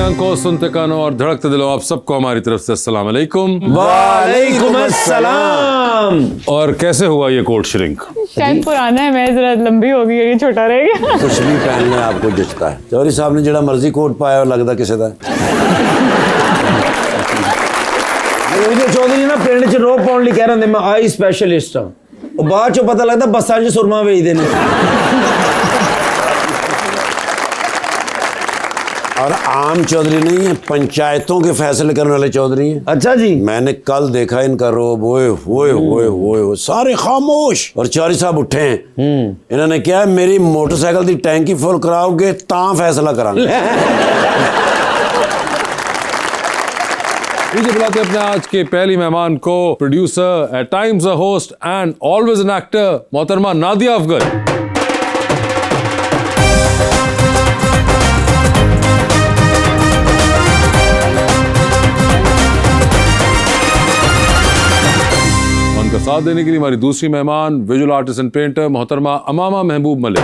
आंखों, सुनते कानों और धड़कते दिलों, आप सबको हमारी तरफ से अस्सलाम वालेकुम। वालेकुम अस्सलाम। और कैसे हुआ ये कोट श्रिंक? शायद पुराना है, मैं जरा लंबी हो गई, ये छोटा रह गया। कुछ भी पहनना आपको जचता है। चौधरी साहब ने जड़ा मर्जी कोट पाया और लगता किसी का चौधरी ना पिंड च रोह पाने लिए कह रहे मैं आई स्पैशलिस्ट हाँ, बाद चो पता लगता बसा च सुरमा बेचते हैं और आम चौधरी नहीं है, पंचायतों के फैसले करने वाले चौधरी हैं। अच्छा जी, मैंने कल देखा इनका रोब, ओए सारे खामोश। और चौधरी साहब उठे हैं, इन्होंने क्या मेरी मोटरसाइकिल की टैंकी फुल कराओगे ता फैसला करांगे। लीजिए बुलाते अपने आज के पहली मेहमान को, producer, at times a host and always an actor, मोहतरमा नादिया अफजल। उनका साथ देने के लिए हमारी दूसरी मेहमान, विजुअल आर्टिस्ट एंड पेंटर, मोहतरमा Amama Mehboob Malik.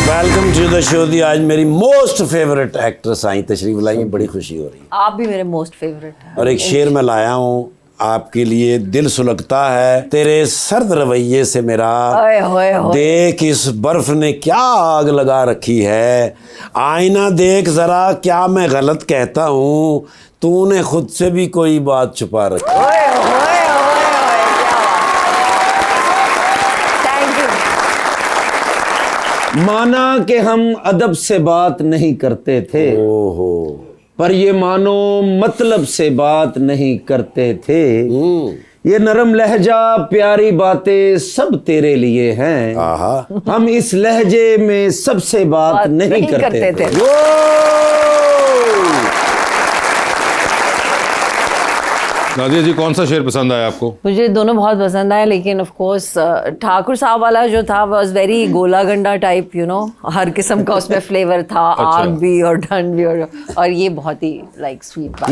Welcome to the show दी। आज मेरी मोस्ट फेवरेट एक्ट्रेस आई तशरीफ लाई, बड़ी खुशी हो रही है। आप भी मेरे मोस्ट फेवरेट हैं। और एक शेर मैं लाया हूँ आपके लिए, दिल सुलगता है तेरे सर्द रवैये से मेरा, देख इस बर्फ ने क्या आग लगा रखी है, आईना देख जरा क्या मैं गलत कहता हूँ, तूने खुद से भी कोई बात छुपा रखी। माना कि हम अदब से बात नहीं करते थे, ओहो, पर ये मानो मतलब से बात नहीं करते थे, ये नरम लहजा प्यारी बातें सब तेरे लिए हैं, हम इस लहजे में सबसे बात नहीं करते थे। नादिया जी, कौन सा शेर पसंद आया आपको? मुझे दोनों बहुत पसंद आए, लेकिन ऑफ कोर्स ठाकुर साहब वाला जो था वाज वेरी गोला गंडा टाइप, यू नो, हर किस्म का उसमें फ्लेवर था। अच्छा। आग भी और ठंड भी और ये बहुत ही लाइक स्वीट बात।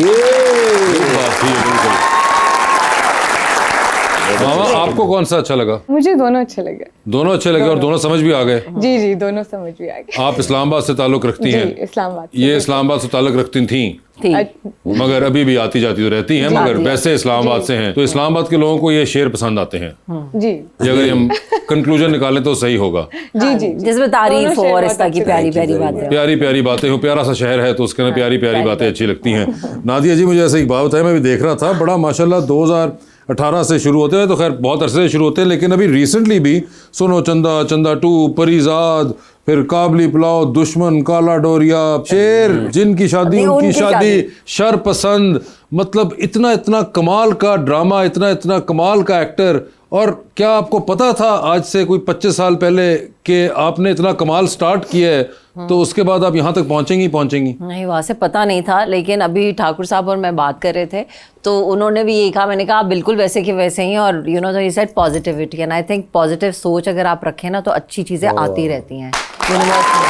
मामा, आपको कौन सा अच्छा लगा? मुझे दोनों अच्छे लगे। दोनों अच्छे लगे और दोनों समझ भी आ गए? जी, दोनों समझ भी आ गए। आप इस्लामाबाद से ताल्लुक रखती हैं? इस्लामाबाद। ये इस्लामाबाद से ताल्लुक रखती थी, मगर अभी भी आती जाती तो रहती हैं, मगर वैसे इस्लामाबाद से हैं। तो इस्लामाबाद के लोगों को ये शेर पसंद आते हैं जी। अगर हम कंक्लूजन निकालें तो सही होगा। जी, जिसमें तारीफ हो और इस तरह की प्यारी प्यारी बातें, प्यारी प्यारी बातें हो। प्यारा सा शहर है तो उसके अंदर प्यारी प्यारी बातें अच्छी लगती हैं। नादिया जी, मुझे ऐसे एक बात बताया, मैं भी देख रहा था, बड़ा माशाल्लाह 2018 से शुरू होते हैं, तो खैर बहुत अरसे से शुरू होते हैं, लेकिन अभी रिसेंटली भी सोनो चंदा, चंदा 2, परीजाद, फिर काबली पुलाव, दुश्मन, काला डोरिया, शेर, जिनकी शादी उनकी शादी, शर पसंद, मतलब इतना इतना कमाल का ड्रामा, इतना इतना कमाल का एक्टर। और क्या आपको पता था आज से कोई 25 साल पहले कि आपने इतना कमाल स्टार्ट किया है, तो उसके बाद आप यहाँ तक पहुँचेंगी? नहीं, वहाँ से पता नहीं था, लेकिन अभी ठाकुर साहब और मैं बात कर रहे थे तो उन्होंने भी यही कहा, मैंने कहा आप बिल्कुल वैसे के वैसे ही हैं, और you know he said positivity, and I think positive सोच अगर आप रखें ना तो अच्छी चीज़ें आती रहती हैं यूनिवर्स में।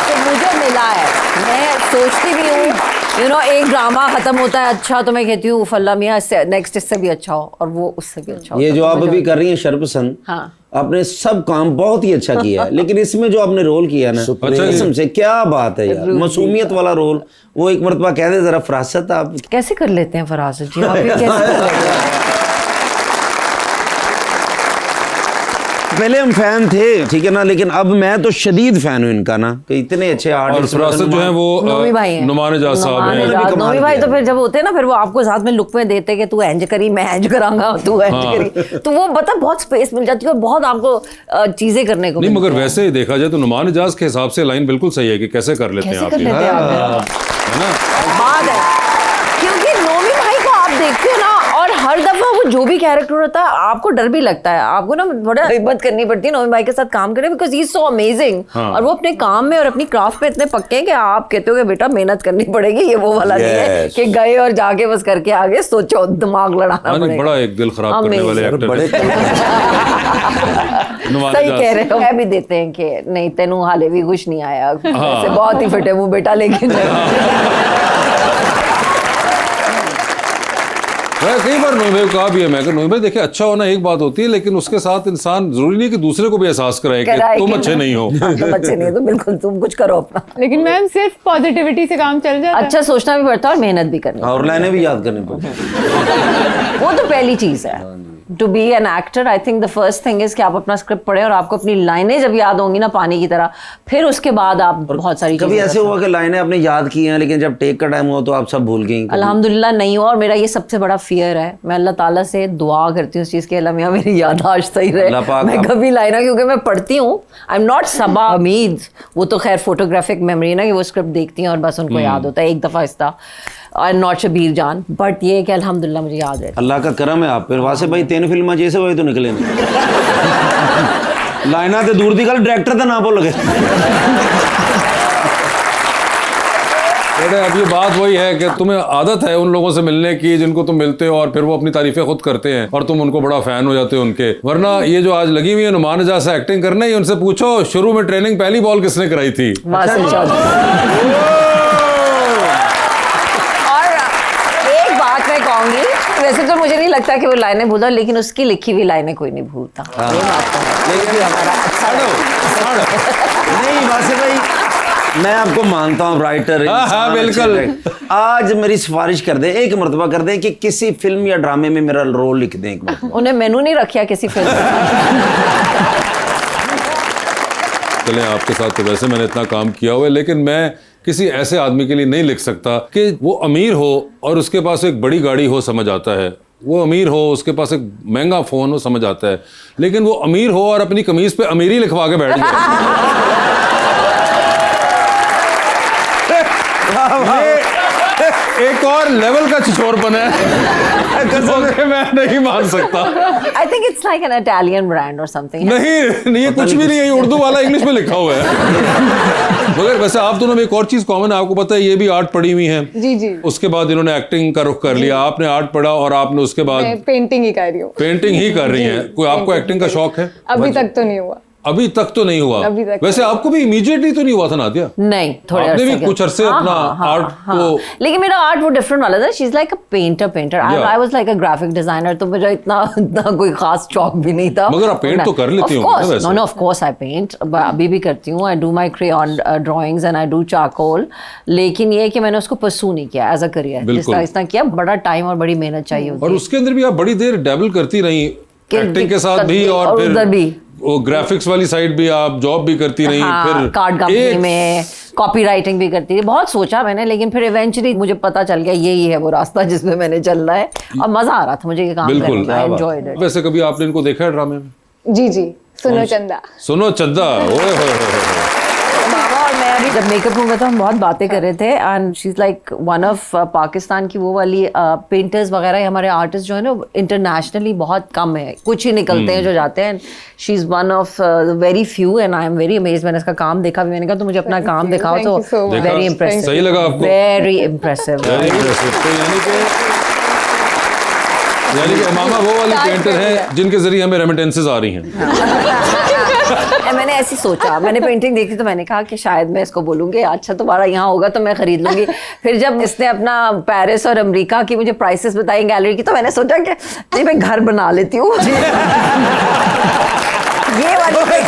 तो मुझे मिला है, मैं सोचती भी हूँ, यू नो, एक ड्रामा खत्म होता है अच्छा, तो मैं कहती हूँ उफल्ला मियाँ नेक्स्ट इससे भी अच्छा हो, और वो उससे भी अच्छा हो। ये जो आप अभी कर रही हैं शरपसंद, हाँ, आपने सब काम बहुत ही अच्छा किया है, लेकिन इसमें जो आपने रोल किया ना, कसम से क्या बात है यार, मासूमियत वाला रोल। वो एक मर्तबा कह दे जरा, फरासत आप कैसे कर लेते हैं फरासत जी, आप ये कैसे कर लेते हैं? पहले हम फैन थे, ठीक है ना, लेकिन अब मैं तो शदीद फैन हूँ इनका ना, कि इतने अच्छे आर्टिस्ट। और फरासत जो है वो नोमी भाई हैं, नुमान एजाज साहब हैं। नोमी भाई तो फिर जब होते हैं ना, फिर वो आपको साथ में लुक में देते कि तू एंज करी, मैं एंज करांगा, तू एंज करी, तो वो मतलब बहुत स्पेस मिल जाती है और बहुत आपको चीजें करने को। नहीं, मगर वैसे ही देखा जाए तो नुमान एजाज के हिसाब से लाइन बिल्कुल सही है कि कैसे कर लेते हैं आप, है ना? बात है, क्योंकि नोमी भाई को आप देखते हो ना, और हर दफा वो जो भी कैरेक्टर होता है आपको डर भी लगता है, आपको ना बड़ा हिम्मत करनी पड़ती है नौमी भाई के साथ काम करने, because he is so amazing. और वो अपने काम में और अपनी क्राफ्ट पे इतने पक्के हैं कि आप कहते हो कि बेटा मेहनत करनी पड़ेगी, ये वो वाला नहीं है कि गए और जाके बस करके आगे सोचो, दिमाग लड़ाना पड़ेगा। बड़ा एक दिल खराब करने वाले एक्टर बड़े सही कह रहे हो। कह भी देते हैं कि नहीं तेनू हाले भी कुछ नहीं आया, ऐसे बहुत ही फिट है वो बेटा, लेकिन मैं कई बार नोई भाई को कहा भी है, मैं कहा नोई भाई देखिए अच्छा होना एक बात होती है, लेकिन उसके साथ इंसान जरूरी नहीं कि दूसरे को भी एहसास कराए कि तुम अच्छे नहीं हो। तुम अच्छे नहीं हो तो बिल्कुल तुम कुछ करो अपना। लेकिन मैम सिर्फ पॉजिटिविटी से काम चल जाता है। अच्छा सोचना भी पड़ता है और मेहनत भी करनी और लाइनें भी याद करनी पड़ती है, वो तो पहली चीज है। To be an actor I think the first thing is कि आप अपना स्क्रिप्ट पढ़े और आपको अपनी लाइनें जब याद होंगी ना पानी की तरह, फिर उसके बाद आप बहुत सारी कभी ऐसे हुआ कि लाइनें आपने याद की हैं लेकिन जब टेक का टाइम हुआ तो आप सब भूल गई? अल्हम्दुलिल्लाह नहीं हुआ, और मेरा ये सबसे बड़ा फियर है। मैं अल्लाह ताला से दुआ करती हूँ इस चीज़ के, अल्लाह मियां मेरी याददाश्त सही रहे, मैं कभी लाइना, क्योंकि मैं पढ़ती हूँ, आई एम नॉट सबा हमीद, वो तो खैर फोटोग्राफिक मेमोरी ना कि वो स्क्रिप्ट देखती हैं और बस उनको याद होता है एक दफ़ा इस्ता, और नॉट शबीर जान, बट ये कि अल्हम्दुलिल्लाह मुझे याद है। अल्लाह का करम है आप फिर वासे भाई 3 फिल्म जैसे भाई तो निकले लाइना तो दूर दी गल डायरेक्टर का ना भूल गए। अब ये बात वही है कि तुम्हें आदत है उन लोगों से मिलने की जिनको तुम मिलते हो और फिर वो अपनी तारीफें खुद करते हैं और तुम उनको बड़ा फैन हो जाते हो उनके, वरना ये जो आज लगी हुई है नुमान एजाज से एक्टिंग करने, उनसे पूछो शुरू में ट्रेनिंग पहली बॉल किसने कराई थी? वैसे तो मुझे नहीं लगता कि वो लाइनें भूलता, लेकिन उसकी लिखी हुई लाइनें कोई नहीं भूलता। ये बात तो है। लेकिन हमारा अच्छा नहीं वासे भाई मैं आपको मानता हूँ राइटर। हाँ बिल्कुल। आज मेरी सिफारिश कर दे, एक मरतबा कर दे कि किसी फिल्म या ड्रामे में मेरा रोल लिख दें एक मरतबा। उन्हें मेनू नहीं रखा किसी फिल्म चलें आपके साथ तो वैसे मैंने इतना काम किया हुआ है, लेकिन मैं किसी ऐसे आदमी के लिए नहीं लिख सकता कि वो अमीर हो और उसके पास एक बड़ी गाड़ी हो, समझ आता है, वो अमीर हो उसके पास एक महंगा फ़ोन हो, समझ आता है, लेकिन वो अमीर हो और अपनी कमीज पे अमीरी लिखवा के बैठ जाए। एक और लेवल का छिछोरपन है, मैं नहीं मान सकता। आई think it's like an Italian brand और समथिंग। नहीं ये कुछ भी नहीं है, उर्दू वाला इंग्लिश में लिखा हुआ है। मगर वैसे आप दोनों में एक और चीज कॉमन है, आपको पता है ये भी आर्ट पढ़ी हुई है। जी। उसके बाद इन्होंने एक्टिंग का रुख कर लिया, आपने आर्ट पढ़ा और आपने उसके बाद पेंटिंग ही कर रही हूँ। पेंटिंग ही कर रही है। कोई आपको एक्टिंग का शौक है? अभी तक तो नहीं हुआ। अभी तक तो नहीं हुआ। वैसे आपको भी इमीडिएटली तो नहीं हुआ था नादिया? नहीं, थोड़े आपने भी कुछ अरसे अपना आर्ट को, लेकिन मेरा आर्ट वो डिफरेंट वाला था। She is like a painter. I was like a graphic designer, तो मुझे इतना कोई खास शौक भी नहीं था। मगर आप पेंट तो कर लेती होंगी वैसे? No of course I paint, अभी भी करती हूँ। I do my crayon drawings and I do charcoal, लेकिन ये कि मैंने उसको परस्यू नहीं किया एज अ करियर। जिस तरह इसने किया, बड़ा टाइम और बड़ी मेहनत चाहिए होती है। और उसके अंदर भी आप बड़ी देर डैबल करती रही, एक्टिंग के साथ भी और फिर वो ग्राफिक्स वाली साइड भी, आप जॉब भी करती रही। हाँ, फिर कार्ड कंपनी में कॉपी राइटिंग भी करती थी। बहुत सोचा मैंने, लेकिन फिर इवेंचुअली मुझे पता चल गया यही है वो रास्ता जिसमें मैंने चलना है, और मजा आ रहा था मुझे ये काम करने में। I enjoyed it. वैसे कभी आपने इनको देखा है ड्रामे में? जी सुनो चंदा। सुनो चंदा, ओए मामा और मैं अभी जब मेकअप रूम में था, हम बहुत बातें कर रहे थे, and she is like one of Pakistan की वो वाली पेंटर्स वगैरह, हमारे आर्टिस्ट जो है ना इंटरनेशनली बहुत कम है, कुछ ही निकलते हैं जो जाते हैं। She is one of very few and I am very amazed. मैंने इसका काम देखा भी, मैंने कहा तो मुझे अपना काम दिखाओ, तो वेरी इम्प्रेसिव। सही लगा आपको? Very impressive. यानी कि मामा वो वाली पेंटर है जिनके जरिए हमें रेमिटेंसेस आ रही हैं। मैंने ऐसी सोचा, मैंने पेंटिंग देखी तो मैंने कहा कि शायद मैं इसको बोलूंगी अच्छा तुम्हारा यहाँ होगा तो मैं खरीद लूंगी। फिर जब इसने अपना पेरिस और अमेरिका की मुझे प्राइसेस बताई गैलरी की, तो मैंने सोचा कि नहीं मैं घर बना लेती हूँ। ये वाली मैं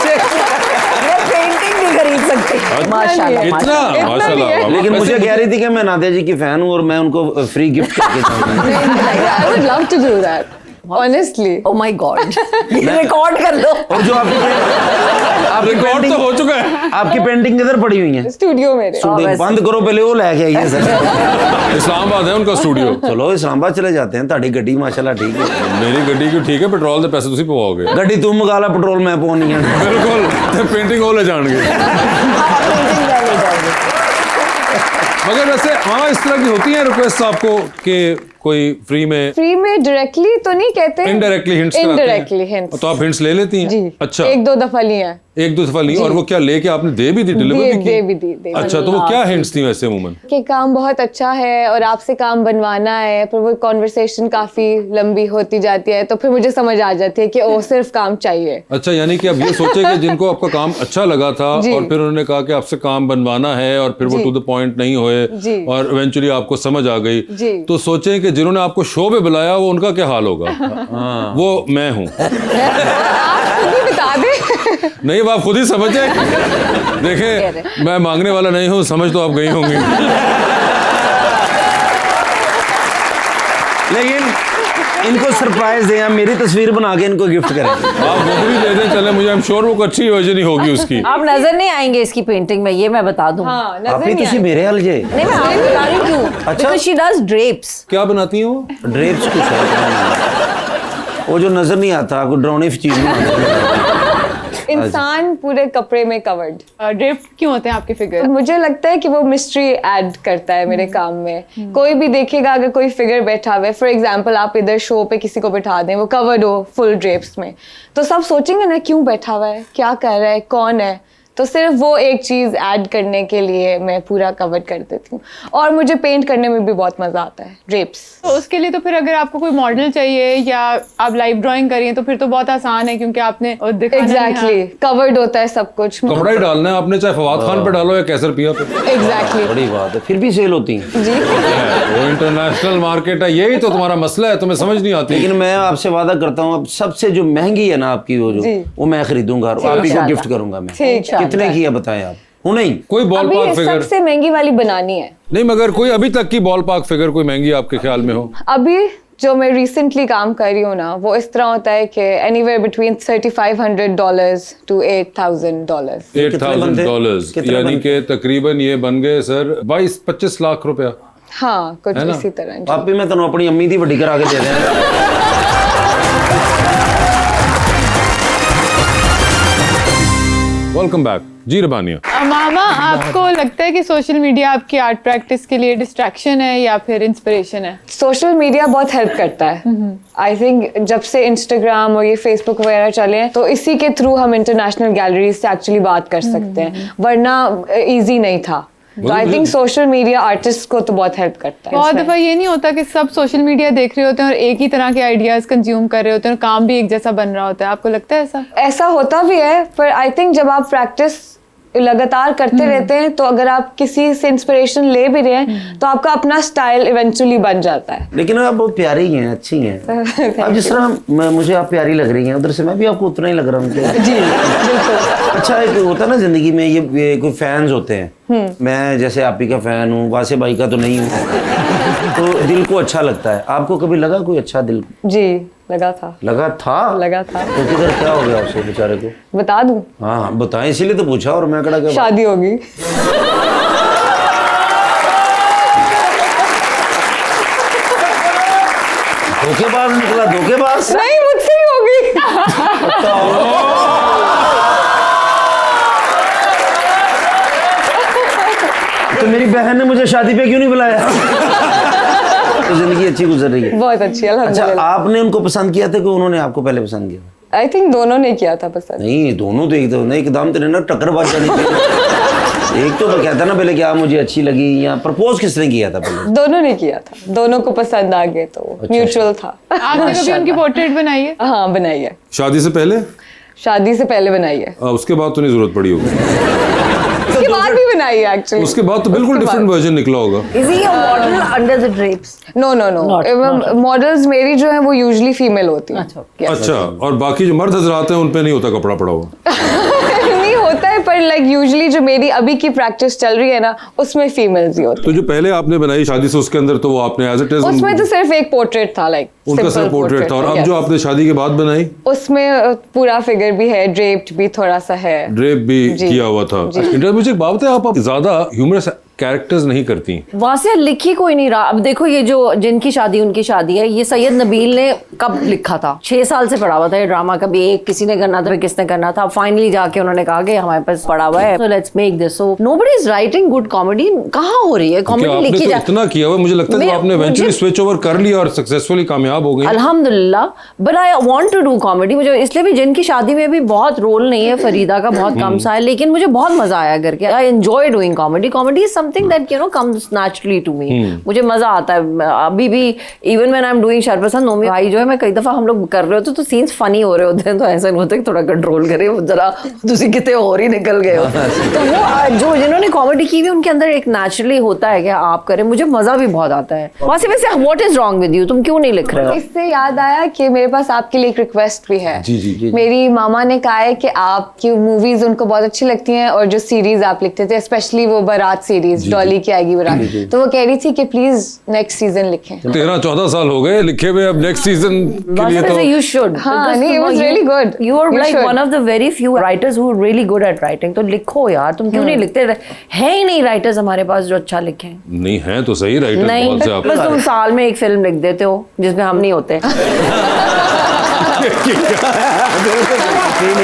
पेंटिंग नहीं खरीद सकती। माशाल्लाह इतना माशाल्लाह। लेकिन मुझे कह रही थी कि मैं नादिया जी की फैन हूँ और मैं उनको फ्री गिफ्ट करके जाऊंगी। I would love to do that. Honestly. Oh my God. Record कर लो। और जो आपकी रिकॉर्ड तो हो चुका है। आपकी पेंटिंग किधर पड़ी हुई है? स्टूडियो में। स्टूडियो बंद करो पहले, वो लेके आइए सर। इस्लामाबाद है उनका स्टूडियो। चलो इस्लामाबाद चले जाते हैं, ताड़ी गड्डी माशाल्लाह ठीक है। मेरी गड्डी क्यों ठीक है, पेट्रोल के पैसे तुसी पवाओगे। गड्डी तू मंगा ला, पेट्रोल मैं पवानी है। बिल्कुल, पेंटिंग हो ले जाएंगे। मगर वैसे हाँ इस तरह की होती है रिक्वेस्ट आपको कि कोई फ्री में डायरेक्टली तो नहीं कहते, इनडायरेक्टली हिंट्स इनडायरेक्टली हिंट्स। तो आप हिंट्स ले लेती हैं? जी, अच्छा, एक दो दफा लिए हैं। एक दो दफा ली, और वो क्या लेके आपने दे भी दी, डिलीवर भी की? दे भी अच्छा, तो वो क्या हिंट्स थी वैसे अमूमन? कि काम बहुत अच्छा है और आपसे काम बनवाना है, पर वो कॉन्वर्सेशन काफी लंबी होती जाती है, तो फिर मुझे समझ आ जाती है कि ओ सिर्फ काम चाहिए। अच्छा, यानी कि अब ये सोचे कि जिनको आपका काम अच्छा लगा था और फिर उन्होंने कहा कि आपसे काम बनवाना है, और फिर वो टू द पॉइंट नहीं हुए और इवेंचुअली आपको समझ आ गई, तो सोचें कि जिन्होंने आपको शो पे बुलाया वो उनका क्या हाल होगा। वो मैं हूँ। बता दे। नहीं, अब आप खुद ही समझे। देखें, मैं मांगने वाला नहीं हूँ, समझ तो आप गई होंगी। लेकिन इनको सरप्राइज दें, आप मेरी तस्वीर बना के इनको गिफ्ट करें। आप वो भी दे दें, चले, मुझे आई एम श्योर वो अच्छी योजना होगी उसकी। आप नजर नहीं आएंगे इसकी पेंटिंग में, ये मैं बता दूं। हाँ, आप ही तुसी मेरे हाल जे। नहीं, मैं आपको बता रही हूं क्यों। अच्छा। Because she does drapes। क्या बनाती हैं वो? ड्रेप्स कुछ है वो जो नजर नहीं आता, कोई ड्रोनी चीज नहीं आती। इंसान पूरे कपड़े में कवर्ड। ड्रिफ्ट क्यों होते हैं आपके फिगर? मुझे लगता है कि वो मिस्ट्री ऐड करता है मेरे काम में। कोई भी देखेगा, अगर कोई फिगर बैठा हुआ है, फॉर एग्जांपल आप इधर शो पे किसी को बैठा दें, वो कवर्ड हो फुल ड्रेप्स में, तो सब सोचेंगे ना क्यों बैठा हुआ है, क्या कर रहा है, कौन है। तो सिर्फ वो एक चीज ऐड करने के लिए मैं पूरा कवर कर देती हूँ, और मुझे पेंट करने में भी बहुत मजा आता है ड्रेप्स। तो उसके लिए तो फिर अगर आपको कोई मॉडल चाहिए या आप लाइव ड्राइंग करिए तो फिर तो बहुत आसान है, क्योंकि आपने एग्जैक्टली कवर्ड होता है सब कुछ। कपड़ा ही डालना है आपने, चाहे फवाद खान पे डालो या कैसर पिया पे। एग्जैक्टली, बड़ी बात है, फिर भी सेल होती है। जी। वो इंटरनेशनल मार्केट है, यही तो तुम्हारा मसला है, तुम्हें समझ नहीं आती। लेकिन मैं आपसे वादा करता हूँ, अब सबसे जो महंगी है ना आपकी वो मैं खरीदूंगा और आप ही को गिफ्ट करूंगा मैं। ठीक है। कितने की है बताएं आप? हूँ नहीं कोई बॉल अभी पार्क फिगर सबसे महंगी वाली बनानी है। नहीं, मगर कोई अभी तक की बॉल पार्क फिगर कोई महंगी आपके ख्याल में हो? अभी जो मैं रिसेंटली काम कर रही हूँ ना, वो इस तरह होता है कि एनीवेयर बिटवीन $3,500 to $8,000। $8,000, कितने यानी बनते? कि तकरीबन ये बन गए सर 22-25 लाख रुपया। हाँ, कुछ है ना? इसी तरह। आप भी मैं तो अपनी अम्मी दी वड्डी करा के दे दें। वेलकम बैक जी रबानिया। मामा, आपको लगता है कि सोशल मीडिया आपकी आर्ट प्रैक्टिस के लिए डिस्ट्रैक्शन है या फिर इंस्पिरेशन है? सोशल मीडिया बहुत हेल्प करता है। आई थिंक जब से इंस्टाग्राम और ये फेसबुक वगैरह चले हैं, तो इसी के थ्रू हम इंटरनेशनल गैलरीज से एक्चुअली बात कर सकते हैं, वरना इजी नहीं था। तो I think social media artist को तो बहुत हेल्प करता है। बहुत दफा ये नहीं होता कि सब सोशल मीडिया देख रहे होते हैं और एक ही तरह के आइडियाज कंज्यूम कर रहे होते हैं और काम भी एक जैसा बन रहा होता है, आपको लगता है ऐसा? ऐसा होता भी है, पर आई थिंक जब आप प्रैक्टिस लगातार करते रहते हैं, तो अगर आप किसी से इंस्पिरेशन ले भी रहे हैं, तो आपका अपना स्टाइल इवेंचुअली बन जाता है। लेकिन आप बहुत प्यारी हैं, अच्छी हैं। अब जिस तरह मुझे आप प्यारी लग रही हैं, उधर से मैं भी आपको उतना ही लग रहा हूँ। जी बिल्कुल। अच्छा, एक होता है ना जिंदगी में, ये कोई फैंस होते हैं। मैं जैसे आप ही का फैन हूँ, वासे भाई का तो नहीं हूँ, तो दिल को अच्छा लगता है। आपको कभी लगा कोई अच्छा दिल? जी लगा था। लगा था? लगा था। तो किधर क्या हो गया उससे बेचारे को? बता दूं? हाँ हाँ बताएं, इसीलिए तो पूछा। और मैं कड़ा क्या शादी होगी। धोखेबाज निकला? धोखेबाज नहीं, मुझसे ही होगी। तो मेरी बहन ने मुझे शादी पे क्यों नहीं बुलाया? तो जिंदगी अच्छी गुजर रही है। बहुत अच्छी, अच्छा, अल्हम्दुलिल्लाह। आपने उनको पसंद किया था कि उन्होंने आपको पहले पसंद किया? आई थिंक दोनों ने किया था पसंद। नहीं, दोनों तो एकदम तेरे ना टक्करबाज जानी चाहिए। एक तो कहता ना पहले कि आप मुझे अच्छी लगी, या प्रपोज किसने किया था पहले? दोनों ने किया था, दोनों को पसंद आ गए, तो म्यूचुअल था। आपने कभी उनकी पोर्ट्रेट बनाई है? हाँ बनाई है, शादी से पहले? शादी से पहले बनाई है, उसके बाद तो नहीं जरूरत पड़ी होगी। उसके बाद भी बनाई है एक्चुअली। उसके बाद तो बिल्कुल डिफरेंट वर्जन निकला होगा। Is he a model under the drapes? No no no, models मेरी जो है वो यूजुअली फीमेल होती है। अच्छा, और बाकी जो मर्द हजरात हैं उन पे नहीं होता कपड़ा पड़ा हुआ? नहीं होता है, पर लाइक यूजुअली जो मेरी अभी की प्रैक्टिस चल रही है ना, उसमें फीमेल्स ही होती तो जो पहले आपने बनाई शादी से, उसके अंदर तो वो आपने एज इट इज, उसमें तो सिर्फ एक पोर्ट्रेट था, लाइक उनका सिर्फ पोर्ट्रेट था। और अब जो आपने शादी के बाद बनाई, उसमें पूरा फिगर भी है, ड्रेप्ड भी थोड़ा सा है, ड्रेप भी किया हुआ था। इंटर मुझे एक बात है, आप ज्यादा ह्यूमरस कैरेक्टर्स नहीं करती। वासिया लिखी कोई नहीं रहा। अब देखो ये जो जिनकी शादी उनकी शादी है, ये सैयद नबील ने कब लिखा था? 6 साल से पड़ा हुआ था ये ड्रामा। कभी एक किसी ने करना था, किसने करना था, फाइनली जाके उन्होंने कहा कि हमारे पास पड़ा हुआ है, so let's make this। So nobody is writing good comedy। कहाँ हो रही है कॉमेडी? लिखी तो जा इतना किया हुआ, मुझे लगता है कि आपने इवेंचुअली स्विच ओवर कर लिया और सक्सेसफुली कामयाब हो गई। अल्हम्दुलिल्लाह। But I want to do comedy. मुझे इसलिए भी जिनकी शादी में भी बहुत रोल नहीं है, फरीदा का बहुत कम सा है, लेकिन मुझे बहुत मजा आया करके। I enjoy doing comedy. Comedy is something that you know comes naturally to me. मुझे मजा आता है। अभी भी even when I am doing Sharpasand Nomi भाई जो है, मैं कई दफा हम लोग कर रहे होते तो सीन्स फनी हो रहे होते हैं, तो ऐसा नहीं होता कि थोड़ा कंट्रोल करे, जरा तुसी कितने और ही निकल गए हो। तो वो जो जिन्होंने कॉमेडी की हुई उनके अंदर एक नेचुरली होता है कि आप करें। मुझे मजा भी बहुत आता है। वैसे what is wrong with you? तुम क्यों नहीं लिख रहे हो? इससे याद आया कि मेरे पास आपके लिए एक रिक्वेस्ट भी है। जी। मेरी मामा ने कहा है कि आपकी मूवीज उनको बहुत अच्छी लगती हैं, और जो सीरीज आप लिखते थे, स्पेशली वो बारात सीरीज, डॉली की आएगी बारात, तो वो कह रही थी कि प्लीज नेक्स्ट सीजन लिखें। 13-14 साल हो गए लिखे हुए, अब नेक्स्ट सीजन के लिए तो you should। हाँ, नहीं, it was really good। You are You like should। one of the very few writers who are really good at writing। तो लिखो यार, तुम क्यों नहीं लिखते? है ही नहीं राइटर्स हमारे पास जो अच्छा लिखें। नहीं है तो सही राइटर नहीं, बहुत से आप बस तुम साल में एक फिल्म लिख देते हो जिसमें हम नहीं होते।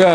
या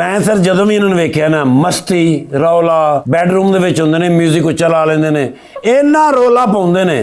ਮੈਂ ਸਰ ਜਦੋਂ ਵੀ ਇਹਨਾਂ ਨੂੰ ਵੇਖਿਆ ਨਾ, ਮਸਤੀ ਰੌਲਾ ਬੈਡਰੂਮ ਦੇ ਵਿੱਚ ਹੁੰਦੇ ਨੇ, ਮਿਊਜ਼ਿਕ ਉੱਚਾ ਲਾ ਲੈਂਦੇ ਨੇ, ਇੰਨਾ ਰੌਲਾ ਪਾਉਂਦੇ ਨੇ।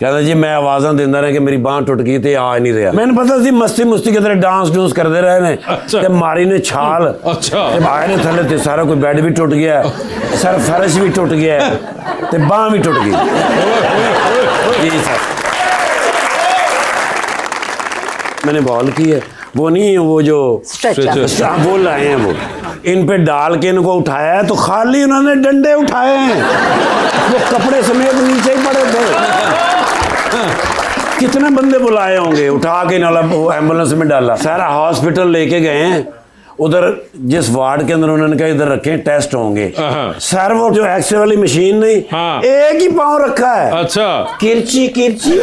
ਕਹਿੰਦਾ ਜੀ ਮੈਂ ਆਵਾਜ਼ਾਂ ਦਿੰਦਾ ਰਿਹਾ ਕਿ ਮੇਰੀ ਬਾਂਹ ਟੁੱਟ ਗਈ ਤੇ ਆ ਨਹੀਂ ਰਿਹਾ। ਮੈਨੂੰ ਪਤਾ ਸੀ ਮਸਤੀ ਮੁਸਤੀ ਕਿਧਰੇ ਡਾਂਸ ਡੂੰਸ ਕਰਦੇ ਰਹੇ ਨੇ, ਤੇ ਮਾਰੀ ਨੇ ਛਾਲ। ਅੱਛਾ। ਤੇ ਆਏ ਨੇ ਥੱਲੇ ਤੇ ਸਾਰਾ ਕੋਈ ਬੈੱਡ ਵੀ ਟੁੱਟ ਗਿਆ, ਸਰ ਫਰਸ਼ ਵੀ ਟੁੱਟ ਗਿਆ, ਤੇ ਬਾਂਹ ਵੀ ਟੁੱਟ गई। जी सर मैंने बॉल की है, वो नहीं वो जो Stretcher। वो लाए हैं, वो इन पे डाल के इनको उठाया है, तो खाली उन्होंने डंडे उठाए हैं, वो कपड़े समेत नीचे ही पड़े थे। कितने बंदे बुलाए होंगे, उठा के नाला वो एम्बुलेंस में डाला, सारा हॉस्पिटल लेके गए हैं। उधर जिस वार्ड के अंदर उन्होंने कहा इधर रखें टेस्ट होंगे, सर वो जो एक्सरे वाली मशीन नहीं, हाँ। एक ही पाँव रखा है। अच्छा। किरची किरची।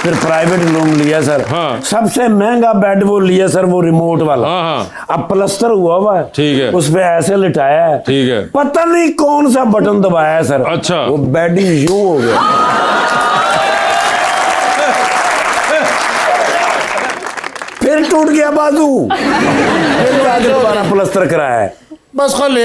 फिर प्राइवेट रूम लिया सर। हाँ। सबसे महंगा बेड वो लिया सर, वो रिमोट वाला। हाँ। अब प्लस्तर हुआ है, ठीक है। उस पे ऐसे लिटाया है, ठीक है। पता नहीं कौन सा बटन दबाया है सर। अच्छा। वो बेड ही यूं हो गया। फिर टूट गया बाजू, फिर जाके दोबारा प्लस्तर कराया है। बस खले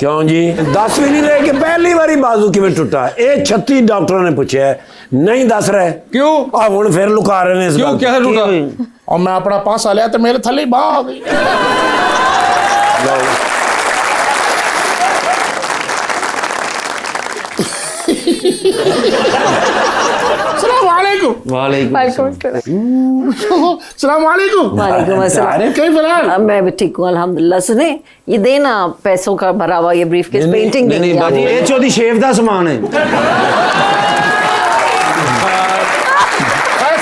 क्यों जी? 10 भी नहीं रहे कि पहली बारी बाजू किवें टुटा। ये 36 डॉक्टरों ने पूछा है, नहीं दस रहे। क्यों? हुण फिर लुका रहे हैं इस क्यों? गल क्या है टूटा? और मैं अपना पासा लिया तो मेरे थले बाह आ गई। सलाम वालेकुम। वालेकुम सलाम। सलाम वालेकुम। वालेकुम अस्सलाम। कैफ हाल? मैं भी ठीक हूँ अल्हम्दुलिल्लाह। सुने, ये देना पैसों का भरा हुआ ये ब्रीफकेस, पेंटिंग नहीं बाजी, ये चौथी शेफ का सामान है।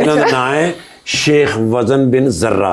इन्हों का नाम है शेख वजन बिन जर्रा।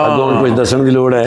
अगों कुछ दसन की लोड़ है।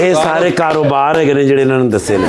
ये सारे कारोबार है कि ਜਿਹੜੇ ਇਹਨਾਂ ਨੇ ਦੱਸੇ ਨੇ।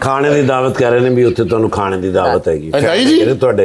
ਖਾਣੇ ਦੀ ਦਾਵਤ ਕਰ ਰਹੇ ਨੇ ਵੀ ਉੱਥੇ ਤੁਹਾਨੂੰ ਖਾਣੇ ਦੀ ਦਾਵਤ ਹੈਗੀ। अच्छा जी ਜਿਹੜੇ ਤੁਹਾਡੇ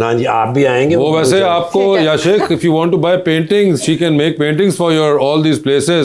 ना जी आप भी आएंगे। वो वैसे आपको या Sheikh, if you want to buy paintings, she can make paintings for your all these places.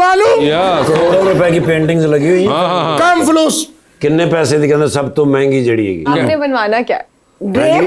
मालूम Yeah. करोड़ों रुपए की पेंटिंग्स लगी हुई हैं। हाँ हाँ हाँ। कम फलूस किन्ने पैसे दी कहंदे सब तो महंगी जड़ी हैगी। आपने बनवाना क्या? ग्रेप।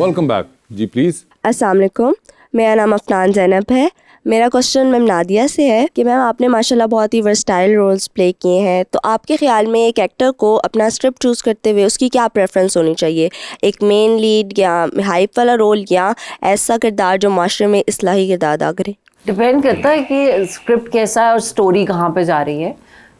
Welcome back. जी प्लीज। अस्सलाम वालेकुम, मेरा नाम अफनान ज़ैनब है। मेरा क्वेश्चन मैम नादिया से है कि मैम आपने माशाल्लाह बहुत ही वर्सटाइल रोल्स प्ले किए हैं, तो आपके ख्याल में एक एक्टर को अपना स्क्रिप्ट चूज़ करते हुए उसकी क्या प्रेफरेंस होनी चाहिए, एक मेन लीड या हाइप वाला रोल या ऐसा किरदार जो माशरे में इस्लाही किरदार अदा करे? डिपेंड करता है कि स्क्रिप्ट कैसा है और स्टोरी कहाँ पे जा रही है।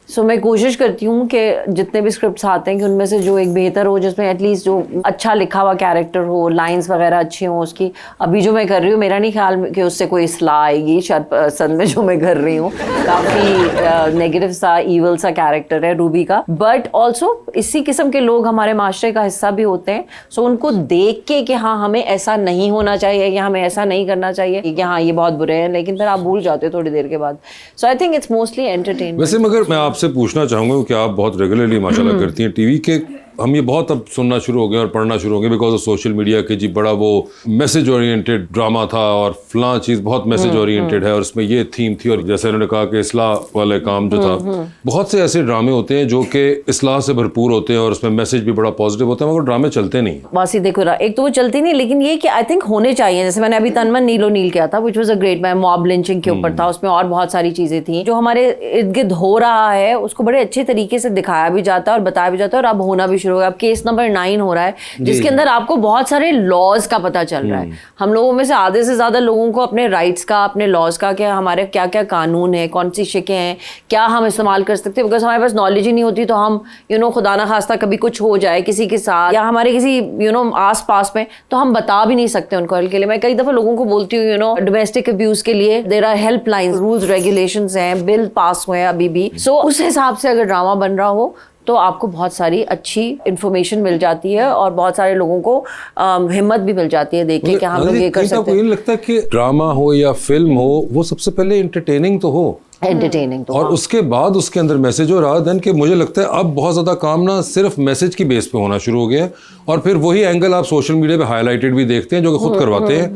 सो मैं कोशिश करती हूँ कि जितने भी स्क्रिप्ट्स आते हैं कि उनमें से जो एक बेहतर हो, जिसमें एटलीस्ट जो अच्छा लिखा हुआ कैरेक्टर हो, लाइंस वगैरह अच्छी हों उसकी। अभी जो मैं कर रही हूँ मेरा नहीं ख्याल कि उससे कोई इस्लाह आएगी, शायद असल में जो मैं कर रही हूँ काफ़ी नेगेटिव सा ईवल सा कैरेक्टर है रूबी का। बट ऑल्सो इसी किस्म के लोग हमारे माशरे का हिस्सा भी होते हैं। सो उनको देख के कि हाँ हमें ऐसा नहीं होना चाहिए या हमें ऐसा नहीं करना चाहिए कि हाँ ये बहुत बुरे हैं, लेकिन फिर आप भूल जाते हो थोड़ी देर के बाद। So I think it's mostly entertainment. वैसे मगर मैं आपसे पूछना चाहूँगा कि आप बहुत रेगुलरली माशाल्लाह करती हैं टीवी के, हम ये बहुत अब सुनना शुरू हो गए और पढ़ना शुरू हो गए बिकॉज ऑफ सोशल मीडिया के जी बड़ा वो मैसेज ओरिएंटेड ड्रामा था और फलां चीज़ बहुत मैसेज ओरिएंटेड है और उसमें ये थीम थी और जैसे उन्होंने कहा कि इस्लाह वाले काम जो था, बहुत से ऐसे ड्रामे होते हैं जो कि इस्लाह से भरपूर होते हैं और उसमें मैसेज भी बड़ा पॉजिटिव होता है, मगर ड्रामे चलते नहीं। वासी देखो एक तो वो चलती नहीं, लेकिन ये कि आई थिंक होने चाहिए। जैसे मैंने अभी तन मन नीलो नील किया था विच वाज अ ग्रेट, मैं मॉब लिंचिंग के ऊपर था, उसमें और बहुत सारी चीज़ें थी जो हमारे इर्द गिर्द हो रहा है उसको बड़े अच्छे तरीके से दिखाया भी जाता है और बताया भी जाता है और अब होना भी शुरू हो गया। अब केस नंबर 9 हो रहा है जिसके अंदर आपको बहुत सारे लॉज का पता चल रहा है। हम लोगों में से आधे से ज्यादा लोगों को अपने राइट्स का, अपने लॉज का, क्या हमारे क्या क्या कानून है, कौन सी शिकें हैं, क्या हम इस्तेमाल कर सकते हैं, बिकॉज हमारे पास नॉलेज ही नहीं होती तो हम खुदा ना खास्ता कभी कुछ हो जाए किसी के साथ या हमारे किसी आस पास में तो हम बता भी नहीं सकते उनको के लिए। मैं कई दफा लोगों को बोलती हूँ डोमेस्टिक अब्यूज के लिए there are helpline, rules regulations हैं, बिल पास हुए हैं अभी भी। सो उस हिसाब से अगर ड्रामा बन रहा हो तो आपको बहुत सारी अच्छी इंफॉर्मेशन मिल जाती है और बहुत सारे लोगों को हिम्मत भी मिल जाती है देख के कि हम लोग ये कर सकते हैं। मुझे लगता है कि ड्रामा हो या फिल्म हो वो सबसे पहले एंटरटेनिंग तो हो, एंटरटेनिंग तो, और उसके बाद उसके अंदर मैसेज हो रहा है। कि मुझे लगता है अब बहुत ज़्यादा काम ना सिर्फ मैसेज की बेस पे होना शुरू हो गया है और फिर वही एंगल आप सोशल मीडिया पे हाईलाइटेड भी देखते हैं जो कि खुद करवाते हैं,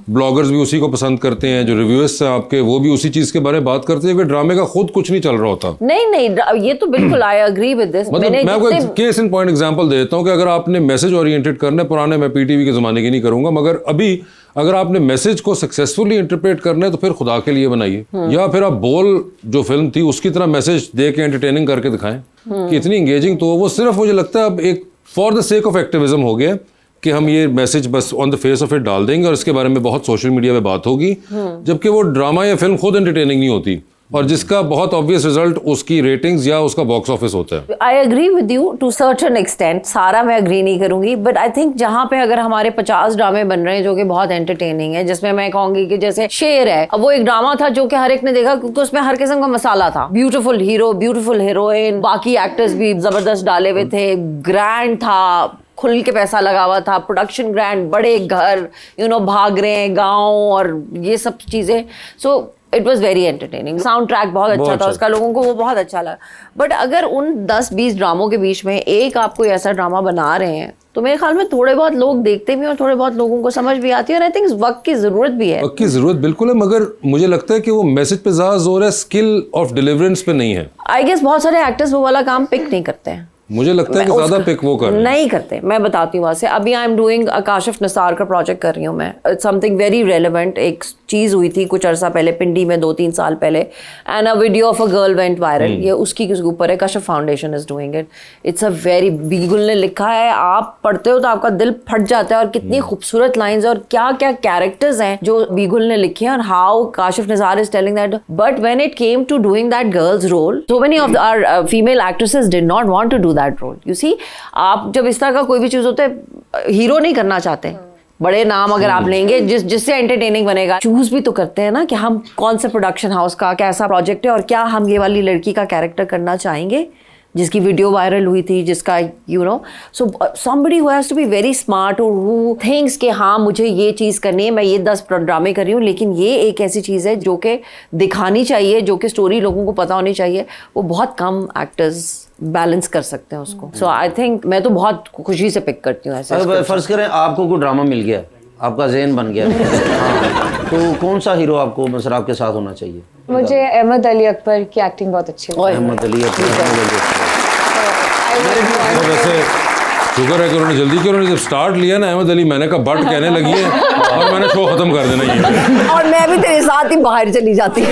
ब्लॉगर्स भी उसी को पसंद करते हैं, जो रिव्यूअर्स हैं आपके वो भी उसी चीज़ के बारे में बात करते हैं कि ड्रामे का खुद कुछ नहीं चल रहा होता। नहीं ये तो बिल्कुल आई एग्री विद दिस। मतलब मैं आपको केस इन पॉइंट एग्जांपल देता हूँ कि अगर आपने मैसेज ओरिएंटेड करना है, पुराने मैं पीटीवी के ज़माने की नहीं करूँगा, मगर अभी अगर आपने मैसेज को सक्सेसफुली इंटरप्रेट करना है तो फिर खुदा के लिए बनाइए, या फिर आप बोल जो फिल्म थी उसकी तरह मैसेज दे के एंटरटेनिंग करके दिखाएं कि इतनी इंगेजिंग। तो वो सिर्फ मुझे लगता है अब एक for the sake of activism हो गया कि हम ये मैसेज बस on the face of it डाल देंगे और इसके बारे में बहुत सोशल मीडिया पे बात होगी, जबकि वो ड्रामा या फिल्म खुद एंटरटेनिंग नहीं होती और जिसका बहुत ऑब्वियस रिजल्ट उसकी रेटिंग्स या उसका बॉक्स ऑफिस होता है। I agree with you to certain extent, सारा मैं एग्री नहीं करूंगी, बट आई थिंक जहाँ पे अगर हमारे 50 ड्रामे बन रहे हैं जो कि बहुत एंटरटेनिंग है, जिसमें मैं कहूंगी कि जैसे शेर है, अब वो एक ड्रामा था जो कि हर एक ने देखा क्योंकि उसमें हर किस्म का मसाला था, ब्यूटीफुल हीरो, ब्यूटीफुल हीरोइन, बाकी एक्टर्स भी जबरदस्त डाले हुए थे, ग्रैंड था, खुल के पैसा लगा हुआ था, प्रोडक्शन ग्रैंड, बड़े घर भाग रहे हैं गाँव और ये सब चीजें। So it was very entertaining, sound track बहुत अच्छा था उसका, लोगों को वो बहुत अच्छा लगा। बट अगर उन 10-20 ड्रामों के बीच में एक आप कोई ऐसा ड्रामा बना रहे हैं तो मेरे ख्याल में थोड़े बहुत लोग देखते भी और थोड़े बहुत लोगों को समझ भी आती है और आई थिंक वक्त की जरूरत भी है। वक्त की जरूरत बिल्कुल है, मगर मुझे लगता है कि वो मैसेज पे ज्यादा जोर है, स्किल ऑफ डिलीवरेंस पे नहीं है। आई गेस बहुत सारे एक्टर्स वो वाला काम पिक नहीं करते हैं, मुझे लगता है कि ज्यादा पिक वो कर नहीं करते। मैं बताती हूँ वैसे अभी आई एम डूइंग काशिफ निसार का प्रोजेक्ट कर रही हूँ मैं, इट्स समथिंग वेरी रेलेवेंट। एक चीज़ हुई थी कुछ अरसा पहले पिंडी में 2-3 साल पहले, and a video of a girl went viral, ये उसकी के ऊपर है, Kashif foundation is doing it. It's a very, Bigul ने लिखा है, आप पढ़ते हो तो आपका दिल फट जाता है और कितनी खूबसूरत लाइंस और क्या क्या कैरेक्टर्स हैं जो बीगुल ने लिखे हैं और how Kashif Nisar is telling that. But when it came to doing that girl's role, so many of our female actresses did not want to do that role. You see, आप जब इस तरह का कोई भी चीज होता है, हीरो नहीं करना चाहते, बड़े नाम अगर आप लेंगे जिससे एंटरटेनिंग बनेगा, चूज भी तो करते हैं ना कि हम कौन से प्रोडक्शन हाउस का कैसा प्रोजेक्ट है और क्या हम ये वाली लड़की का कैरेक्टर करना चाहेंगे जिसकी वीडियो वायरल हुई थी, जिसका so somebody who has to be very smart और हु थिंक्स कि हाँ मुझे ये चीज़ करनी है, मैं ये 10 ड्रामे कर रही हूँ, लेकिन ये एक ऐसी चीज़ है जो कि दिखानी चाहिए, जो कि स्टोरी लोगों को पता होनी चाहिए। वो बहुत कम एक्टर्स बैलेंस कर सकते हैं उसको। सो आई थिंक मैं तो बहुत खुशी से पिक करती हूँ ऐसे। अगर फर्ज करें आपको कोई ड्रामा मिल गया, आपका ज़हन बन गया, हाँ, तो कौन सा हीरो आपको मतलब आपके साथ होना चाहिए? मुझे अहमद अली अकबर की एक्टिंग बहुत अच्छी लगती है। अहमद अली अकबर। वैसे शुक्र है कि उन्होंने जल्दी किया। उन्होंने जब स्टार्ट लिया ना अहमद अली, मैंने कहा बट कहने लगी है और मैंने शो खत्म कर देना ये। और मैं भी तेरे साथ ही बाहर चली जाती।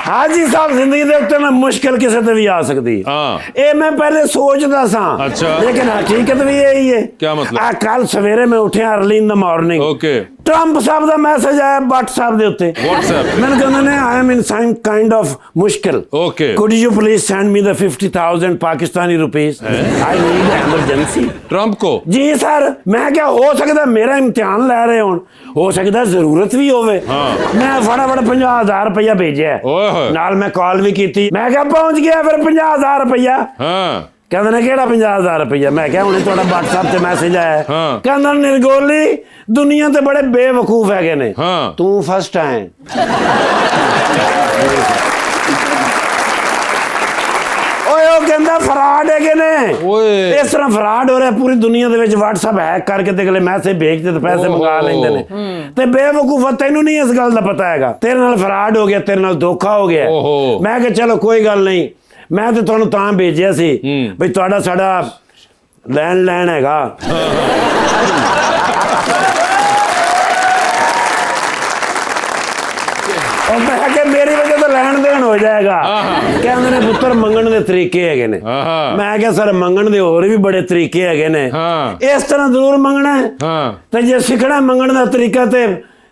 हाजी साहब जिंदगी दे उत्ते ना मुश्किल किसी ते भी आ सकती है। ये मैं पहले सोचता सा, अच्छा। लेकिन हकीकत भी यही है। क्या मतलब? कल सवेरे मैं उठिया early in the morning, okay, Trump साहब का मैसेज आया व्हाट्सएप दे उत्ते। व्हाट्सएप मैंने कहंदे ने I am in some kind of मुश्किल, okay, could you please send me the 50,000 Pakistani rupees, I need emergency. Trump को? जी सर। मैं क्या हो सकता मेरा इम्तिहान ले रहे हो सकता जरूरत भी होवे। मैं फटाफट 50,000 रुपया भेजा, नाल मैं कॉल भी की। मैं क्या पहुंच गया फिर 50,000 रुपया। कहते ने केड़ा 50,000 रुपया। मैं क्या हुणे तुहाडा WhatsApp ते मैसेज आया। कहंदा निर्गोली दुनिया ते बड़े बेवकूफ है ने, तू फर्स्ट है। कहंदा फ्रॉड है ने, इस तरह फ्रॉड हो रहा है पूरी दुनिया दे विच। WhatsApp हैक करके ते अगले मैसेज भेजते ते पैसे मंगा लेंदे ने। ते बेवकूफ तैनू नहीं इस गल दा पता हैगा, तेरे नाल फ्रॉड हो गया, तेरे नाल धोखा हो गया। मैं कहा चलो कोई गल नहीं, मैं तो तुहानू तां भेजिया सी बई तुहाडा साडा लैंड हैगा। और मैं क्या मेरी वजह तो लैन देन हो जाएगा। कहंदे ने पुत्र मंगण दे तरीके हैगे ने। मैं क्या सर मंगण दे होर भी बड़े तरीके हैगे ने, इस तरह जरूर मंगना है ते जे सिखना मंगण दा तरीका ते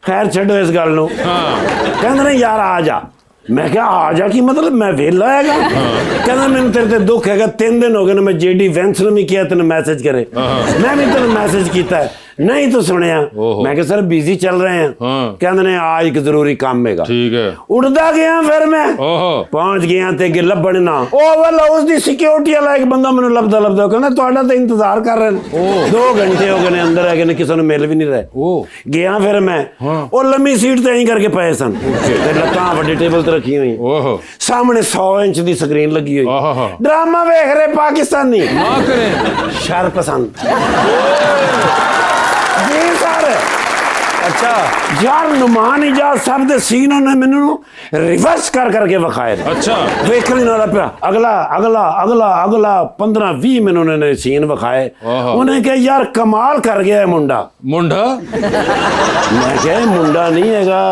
खैर छड्डो इस गल नू। कहंदे ने यार आ जा। मैं क्या आ जा की मतलब मैं वेला हैगा। कहंदा मैनूं तेरे ते दुख हैगा, 3 दिन हो गए ने मैं JD वैंस नूं भी किया तेन मैसेज करे, मैं भी तेन मैसेज किया है, नहीं तो सुनिया। मैं क्या सर बिजी चल रहे हैं। कहंदे ने आज एक जरूरी काम हैगा। ठीक है। उड़दा गया फिर मैं पहुंच गया ते अगे लभण ना ओवल हाउस दी सिक्योरिटी वाला एक बंदा मैनूं लभदा कहंदा तुहाडा ते इंतजार कर रहे हैं, 2 घंटे हो गए ने अंदर है ने, किसी नूं मिल भी नहीं रहे। गया फिर मैं ओ लंबी सीट ते ऐं करके पए सन ते लत्तां वड्डे टेबल ते रखी हुई, सामने 100 इंच दी स्क्रीन लगी हुई। ड्रामा वेख रहे पाकिस्तानी, ना करें शर पसंद। जी सर। अच्छा यार नुमान इजाज साहब दे सीन उन्होंने मैनू रिवर्स कर करके विखाए। अच्छा वेख नहीं ना पिया, अगला अगला अगला अगला 15-20 मिनट उन्होंने सीन विखाए। उन्हें कहा यार कमाल कर गया है मुंडा। मुंडा? मैं क्या मुंडा नहीं हैगा।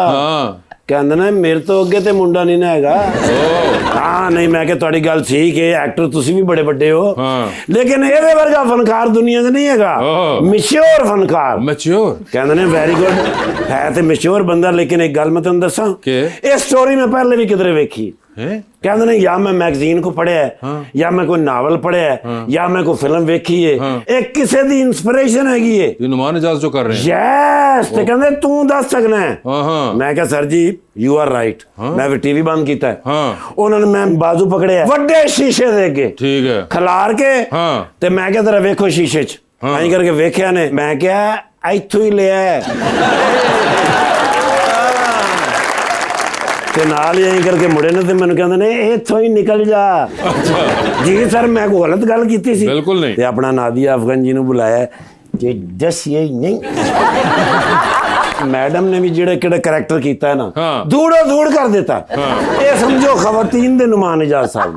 कहंदे ने मेरे तो अगे ते मुंडा नहीं ना हैगा। हाँ नहीं मैं क्या तुहाडी गल ठीक है, एक्टर तुसी भी बड़े बड़े हो, लेकिन इहदे वर्गा फनकार दुनिया च नहीं हैगा। मैच्योर फनकार। मैच्योर? कहंदे ने वेरी गुड है ते मैच्योर बंदा, लेकिन एक गल मैं तुहानू दसां, इस स्टोरी मैं पहले भी किधरे वेखी। कहंदे ने या मैं मैगजीन को पढ़िया है, या मैं कोई नावल पढ़िया है, या मैं कोई फिल्म वेखी है, एक किसी दी इंस्पिरेशन हैगी है। ये नुमान इजाज जो कर रहे हैं। यस। ते कहंदे तू दस सकना है। मैं कहा सर जी यू आर राइट। मैं भी टीवी बंद कीता है। उन्होंने मैं बाजू पकड़े वड्डे शीशे दे अगे, ठीक है, खलार के ते मैं क्या तेरा वेखो शीशे च ऐं करके वेख्या ने। मैं क्या इत्थों ही लिया ते नाल ही ऐं करके मुड़े ने ते मैनूं कहंदे ने इत्थों ही निकल जा। अच्छा जी सर मैं कोई गलत गल कीती सी? बिल्कुल नहीं। ते अपना नादिया अफगन जी नूं बुलाया जे दसिए नहीं। मैडम ने भी जेड़ा केड़ा करैक्टर कीता है ना, धूड़ो धूड़ कर देता। ये समझो खवातीन दे नुमान इजाज साहब।